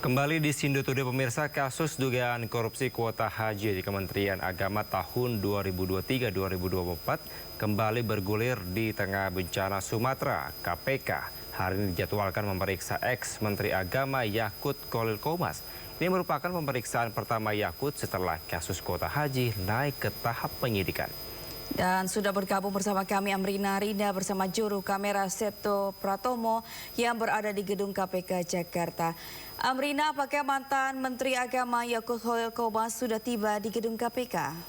Kembali di Sindo Today pemirsa, kasus dugaan korupsi kuota haji di Kementerian Agama tahun 2023-2024 kembali bergulir di tengah bencana Sumatera. KPK hari ini dijadwalkan memeriksa ex-Menteri Agama Yakut Khalil Qomas. Ini merupakan pemeriksaan pertama Yakut setelah kasus kuota haji naik ke tahap penyidikan. Dan sudah bergabung bersama kami Amrina Rida bersama juru kamera Seto Pratomo yang berada di gedung KPK Jakarta. Amrina, apakah mantan Menteri Agama Yakut Khalil Qomas sudah tiba di gedung KPK?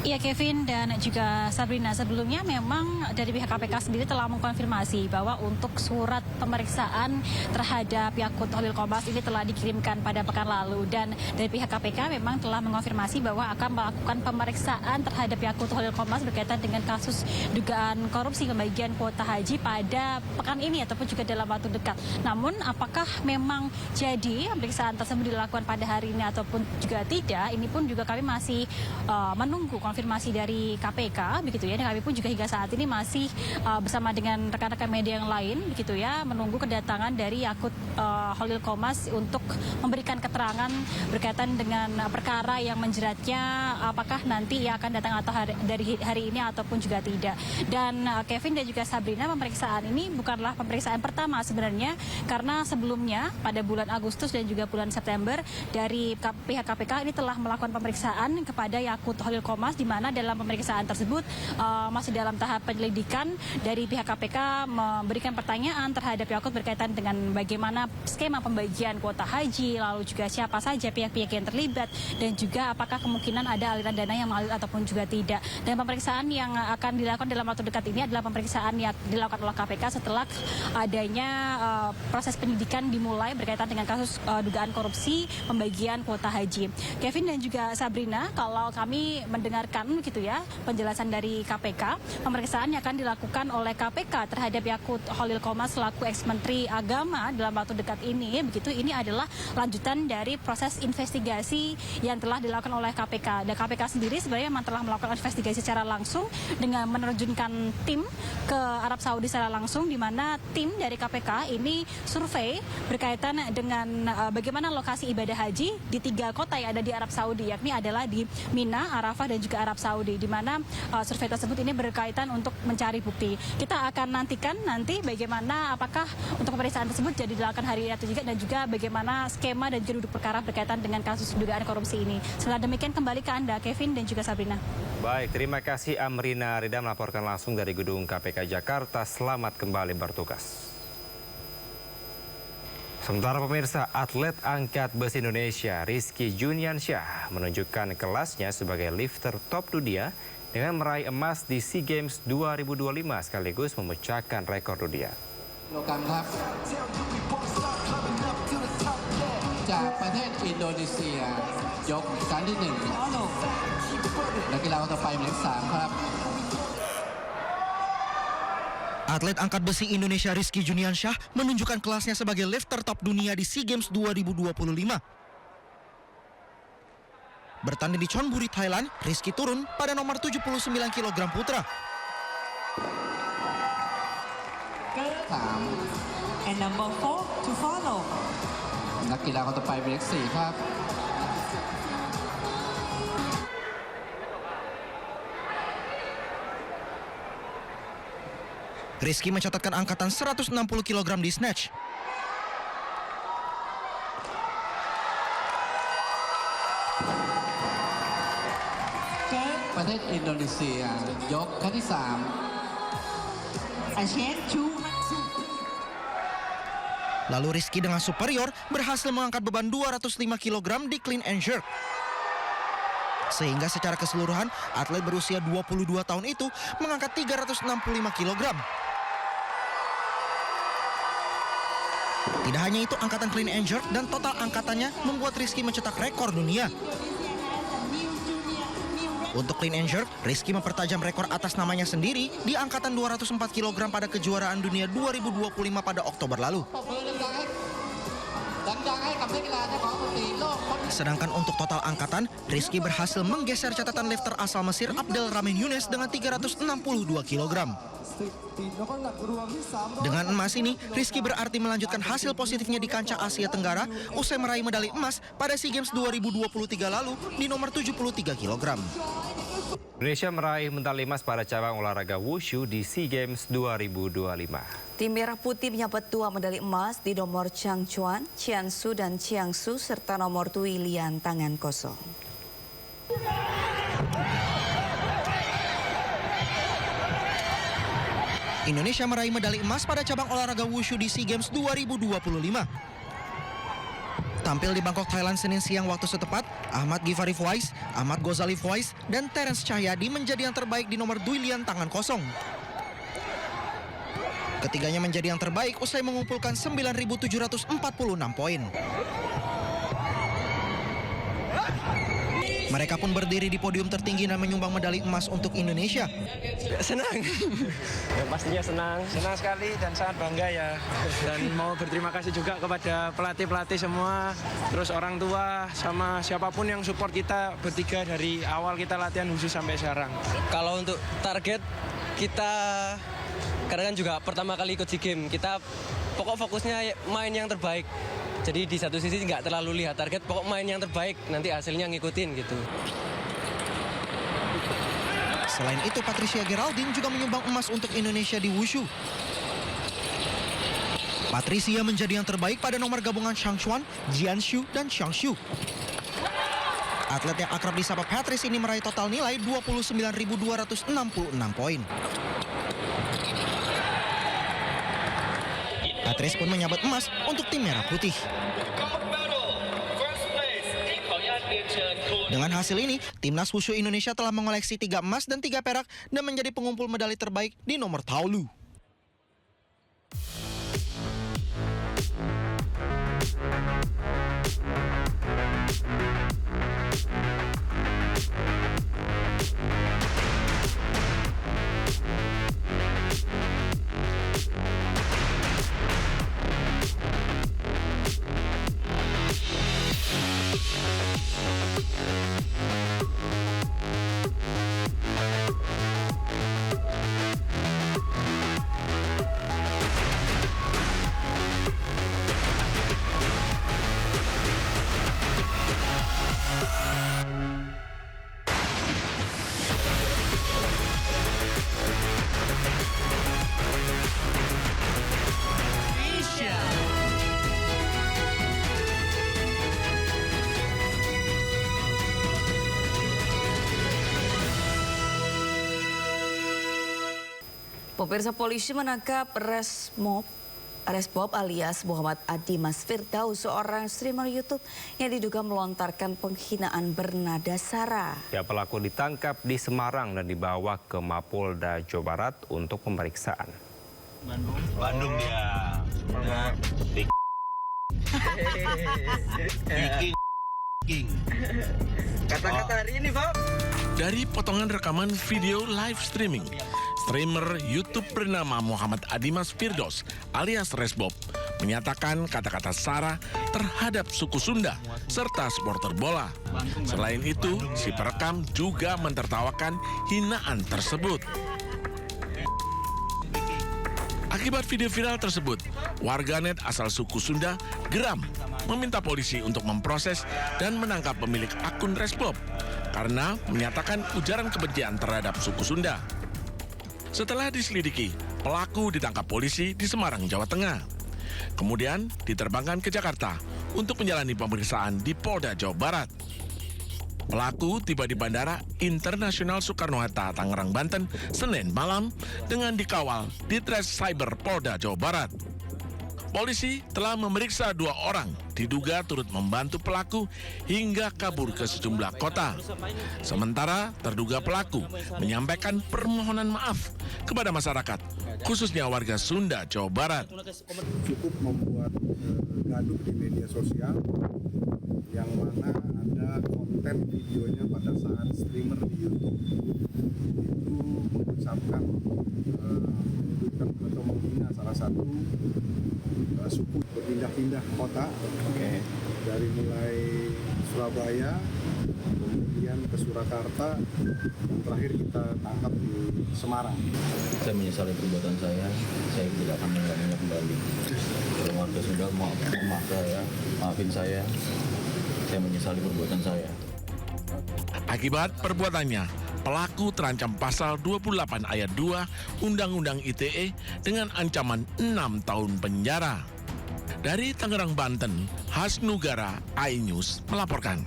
Iya Kevin dan juga Sabrina, sebelumnya memang dari pihak KPK sendiri telah mengkonfirmasi bahwa untuk surat pemeriksaan terhadap Yakut Khalil Qomas ini telah dikirimkan pada pekan lalu, dan dari pihak KPK memang telah mengonfirmasi bahwa akan melakukan pemeriksaan terhadap Yakut Khalil Qomas berkaitan dengan kasus dugaan korupsi pembagian kuota haji pada pekan ini ataupun juga dalam waktu dekat. Namun apakah memang jadi pemeriksaan tersebut dilakukan pada hari ini ataupun juga tidak, ini pun juga kami masih menunggu konfirmasi dari KPK begitu ya, dan kami pun juga hingga saat ini masih bersama dengan rekan-rekan media yang lain begitu ya, menunggu kedatangan dari Yakut Khalil Qomas untuk memberikan keterangan berkaitan dengan perkara yang menjeratnya, apakah nanti ia akan datang atau dari hari ini ataupun juga tidak. Dan Kevin dan juga Sabrina, pemeriksaan ini bukanlah pemeriksaan pertama sebenarnya, karena sebelumnya pada bulan Agustus dan juga bulan September dari pihak KPK ini telah melakukan pemeriksaan kepada Yakut Khalil Qomas, di mana dalam pemeriksaan tersebut masih dalam tahap penyelidikan. Dari pihak KPK memberikan pertanyaan terhadap Yakut berkaitan dengan bagaimana skema pembagian kuota haji, lalu juga siapa saja pihak-pihak yang terlibat, dan juga apakah kemungkinan ada aliran dana yang mengalir ataupun juga tidak. Dan pemeriksaan yang akan dilakukan dalam waktu dekat ini adalah pemeriksaan yang dilakukan oleh KPK setelah adanya proses penyidikan dimulai berkaitan dengan kasus dugaan korupsi pembagian kuota haji. Kevin dan juga Sabrina, kalau kami mendengarkan begitu ya penjelasan dari KPK, pemeriksaan yang akan dilakukan oleh KPK terhadap Yakut Khalil Qomas selaku ex-Menteri Agama dalam waktu dekat ini begitu, ini adalah lanjutan dari proses investigasi yang telah dilakukan oleh KPK. Dan KPK sendiri sebenarnya memang telah melakukan investigasi secara langsung dengan menerjunkan tim ke Arab Saudi secara langsung, di mana tim dari KPK ini survei berkaitan dengan bagaimana lokasi ibadah haji di 3 kota yang ada di Arab Saudi, yakni adalah di Mina, Arafah, dan juga Arab Saudi, di mana survei tersebut ini berkaitan untuk mencari bukti. Kita akan nantikan nanti bagaimana, apakah untuk pemeriksaan tersebut jadi dilakukan hari ini atau juga, dan juga bagaimana skema dan juga duduk perkara berkaitan dengan kasus dugaan korupsi ini. Setelah demikian kembali ke Anda Kevin dan juga Sabrina. Baik, terima kasih Amrina Rida melaporkan langsung dari gedung KPK Jakarta. Selamat kembali bertugas. Sementara pemirsa, atlet angkat besi Indonesia Rizky Juniansyah menunjukkan kelasnya sebagai lifter top dunia dengan meraih emas di SEA Games 2025 sekaligus memecahkan rekor dunia. จากประเทศอินโดนีเซียยกครั้งที่1นักกีฬาคนต่อไปหมายเลข3ครับ Atlet angkat besi Indonesia Rizky Juniansyah menunjukkan kelasnya sebagai lifter top dunia di SEA Games 2025. Bertanding di Chonburi, Thailand, Rizky turun pada nomor 79 kg putra. And number 4 to follow. นักกีฬาคนต่อไปหมายเลข4ครับ Rizky mencatatkan angkatan 160 kg di snatch. Okay. ประเทศอินโดนีเซียยกครั้งที่3 Again, 2. Lalu Rizky dengan superior berhasil mengangkat beban 205 kg di clean and jerk. Sehingga secara keseluruhan atlet berusia 22 tahun itu mengangkat 365 kg. Tidak hanya itu, angkatan clean and jerk dan total angkatannya membuat Rizky mencetak rekor dunia. Untuk clean and jerk, Rizky mempertajam rekor atas namanya sendiri di angkatan 204 kg pada kejuaraan dunia 2025 pada Oktober lalu. Sedangkan untuk total angkatan, Rizky berhasil menggeser catatan lifter asal Mesir Abdel Rahman Younes dengan 362 kg. Dengan emas ini, Rizky berarti melanjutkan hasil positifnya di kancah Asia Tenggara usai meraih medali emas pada SEA Games 2023 lalu di nomor 73 kg. Indonesia meraih medali emas pada cabang olahraga wushu di SEA Games 2025. Tim Merah Putih menyabet 2 medali emas di nomor Changchuan, Jiangsu, dan Jiangsu serta nomor Tuilian tangan kosong. Indonesia meraih medali emas pada cabang olahraga wushu di SEA Games 2025. Tampil di Bangkok, Thailand Senin siang waktu setempat, Ahmad Givari Fawais, Ahmad Ghazali Fawais, dan Terence Cahyadi menjadi yang terbaik di nomor duilian tangan kosong. Ketiganya menjadi yang terbaik usai mengumpulkan 9.746 poin. Mereka pun berdiri di podium tertinggi dan menyumbang medali emas untuk Indonesia. Senang, ya, pastinya senang sekali dan sangat bangga ya. Dan mau berterima kasih juga kepada pelatih-pelatih semua, terus orang tua sama siapapun yang support kita bertiga dari awal kita latihan khusus sampai sekarang. Kalau untuk target kita, karena kan juga pertama kali ikut SEA Games, kita pokok fokusnya main yang terbaik. Jadi di satu sisi nggak terlalu lihat target, pokok main yang terbaik, nanti hasilnya ngikutin gitu. Selain itu, Patricia Geraldine juga menyumbang emas untuk Indonesia di wushu. Patricia menjadi yang terbaik pada nomor gabungan Changchuan, Jiangsu, dan Changshu. Atlet yang akrab disapa Patrice ini meraih total nilai 29.266 poin. Patrice pun menyabet emas untuk tim Merah Putih. Dengan hasil ini, Timnas Wushu Indonesia telah mengoleksi 3 emas dan 3 perak dan menjadi pengumpul medali terbaik di nomor taolu. Pemirsa, polisi menangkap Resbob alias Muhammad Adimas Firdaus, seorang streamer YouTube yang diduga melontarkan penghinaan bernada sara. Ya, pelaku ditangkap di Semarang dan dibawa ke Mapolda Jawa Barat untuk pemeriksaan. Bandung dia. Kata-kata hari ini, Pak. Dari potongan rekaman video live streaming, streamer YouTube bernama Muhammad Adimas Firdaus alias Resbob menyatakan kata-kata sara terhadap suku Sunda serta supporter bola. Selain itu, si perekam juga mentertawakan hinaan tersebut. Akibat video viral tersebut, warganet asal suku Sunda geram meminta polisi untuk memproses dan menangkap pemilik akun Resbob karena menyatakan ujaran kebencian terhadap suku Sunda. Setelah diselidiki, pelaku ditangkap polisi di Semarang, Jawa Tengah. Kemudian diterbangkan ke Jakarta untuk menjalani pemeriksaan di Polda Jawa Barat. Pelaku tiba di Bandara Internasional Soekarno-Hatta, Tangerang, Banten, Senin malam dengan dikawal di Ditres Cyber Polda Jawa Barat. Polisi telah memeriksa 2 orang diduga turut membantu pelaku hingga kabur ke sejumlah kota. Sementara terduga pelaku menyampaikan permohonan maaf kepada masyarakat, khususnya warga Sunda, Jawa Barat. Cukup membuat gaduh di media sosial yang mana ada konten videonya pada saat streamer di YouTube itu mengucapkan menyebutkan atau menghina salah satu suku, berpindah-pindah kota dari mulai Surabaya, kemudian ke Surakarta, dan terakhir kita tangkap di Semarang. Saya menyesali perbuatan saya tidak akan mengulanginya kembali. Kalau warga sudah maafin saya menyesali perbuatan saya. Akibat perbuatannya, pelaku terancam pasal 28 ayat 2 Undang-Undang ITE dengan ancaman 6 tahun penjara. Dari Tangerang, Banten, Hasnugara, iNews melaporkan.